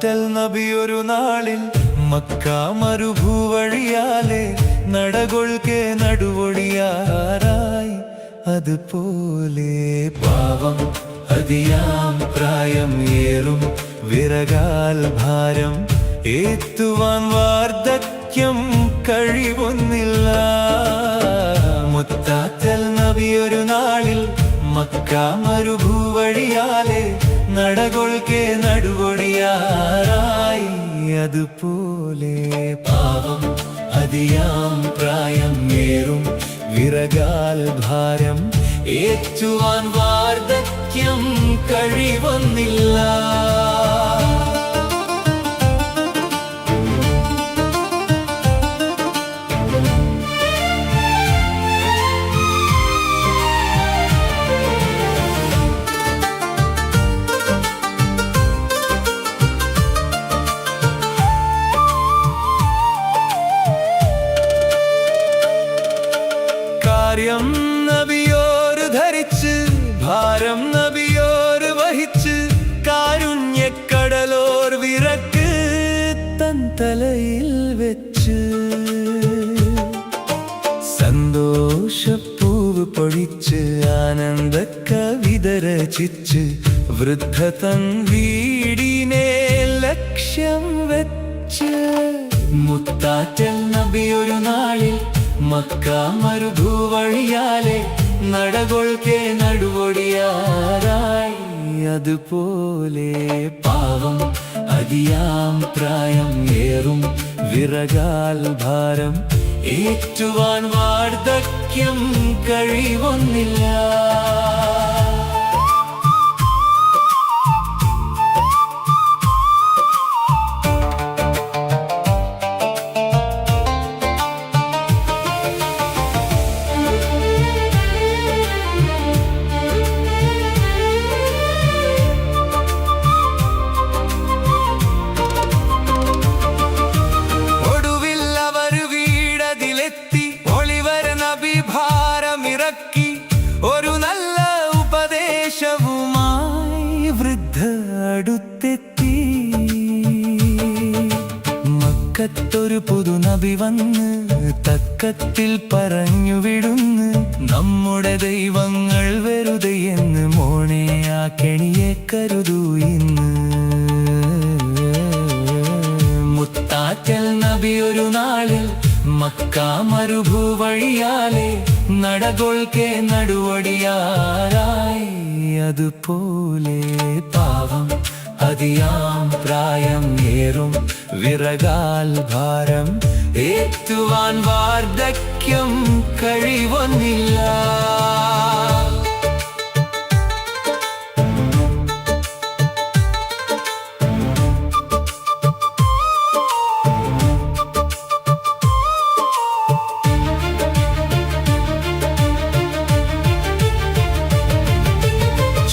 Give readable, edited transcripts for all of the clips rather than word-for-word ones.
മുത്താറ്റൽ നബി ഒരു നാളിൽ മക്ക മരുഭൂവഴിയാലെ നടകൊൾക്കെ നടുവൊടിയാറായി. അതുപോലെ പാവം അതിയാം പ്രായം ഏറും വിറകാൽ ഭാരം ഏറ്റുവാൻ വാർദ്ധക്യം കഴിവൊന്നില്ല. മുത്താറ്റൽ നബി ഒരു നാളിൽ മക്ക മരുഭൂവഴിയാലെ നടകൊൾക്കെ നടുവൊടിയാറായി. അതുപോലെ പാവം അതിയാം പ്രായം ഏറും വിറകാൽ ഭാരം ഏറ്റുവാൻ വാർദ്ധക്യം കഴിവൊന്നില്ല. കാര്യം നബിയോര് ധരിച്ച് ഭാരം നബിയോര് വഹിച്ച് കാരുണ്യക്കടലോർ വിറക്ക് തൻ തലയിൽ വെച്ച് സന്തോഷപ്പൂവ് പൊഴിച്ച് ആനന്ദ കവിത രചിച്ച് വൃദ്ധ തൻ വീടിനെ ലക്ഷ്യം വെച്ച്. മുത്താറ്റൽ നബി ഒരു നാളിൽ മക്ക മരുഭൂവഴിയാലെ നടകൊൾക്കെ നടുവൊടിയാറായി. അതുപോലെ പാവം അതിയാം പ്രായം ഏറും വിറകാൽ ഭാരം ഏറ്റുവാൻ വാർദ്ധക്യം കഴിവൊന്നില്ല. ഒരു നല്ല ഉപദേശവുമായി വൃദ്ധ അടുത്തെത്തി. മക്കത്തൊരു പുതു നബി വന്ന് തക്കത്തിൽ പറഞ്ഞു വിടുന്ന്, നമ്മുടെ ദൈവങ്ങൾ വെറുതെ എന്ന് മോനെ ആ കെണിയെ കരുതൂ ഇന്ന്. മുത്താറ്റൽ നബി ഒരു നാളിൽ മക്ക മരുഭൂവഴിയാലെ നടകൊൾക്കെ നടുവൊടിയാറായി. അതുപോലെ പാവം അതിയാം പ്രായം ഏറും വിറകാൽ ഭാരം ഏറ്റുവാൻ വാർദ്ധക്യം കഴിവൊന്നില്ല.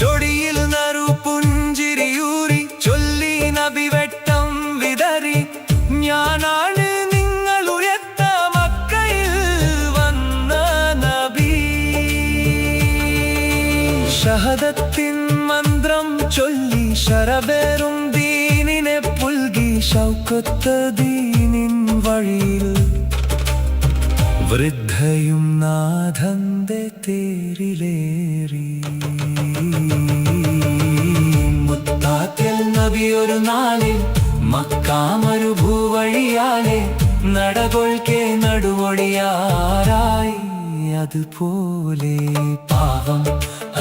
ചൊടിയിൽ നറു പുഞ്ചിരിയൂരി ചൊല്ലി നബി വെട്ടം വിതറി, ഞാനാണ് നിങ്ങൾ ഉയർത്ത മക്കയിൽ വന്ന നബി. ഷഹദത്തിൻ മന്ത്രം ചൊല്ലി ശരബേറും ദീനിനെ പുൽകി ഷൗക്കത്ത ദീനിൻ വഴിയിൽ വൃദ്ധയും നാഥന്റെ തേരിലേറി. മുത്താറ്റൽ നബി ഒരു നാളിൽ മക്ക മരുഭൂവഴിയാലെ നടകൊൾക്കെ നടുവൊടിയാറായി. അതുപോലെ പാവം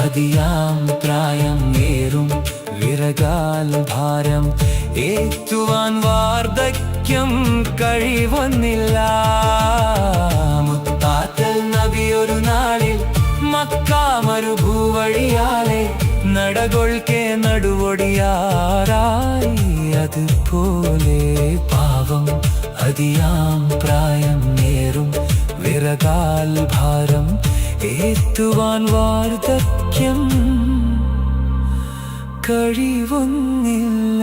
അതിയാം പ്രായം ഏറും വിറകാൽ ഭാരം ഏറ്റുവാൻ വാർദ്ധക്യം കഴിവൊന്നില്ല. മുത്താറ്റൽ നബി ഒരു നാളിൽ മക്ക മരുഭൂവഴിയാലെ നടകൊൾക്കെ നടുവൊടിയാറായി. അതുപോലെ പാവം അതിയാം പ്രായം ഏറും വിറകാൽ ഭാരം ഏറ്റുവാൻ വാർദ്ധക്യം കഴിവൊന്നില്ല.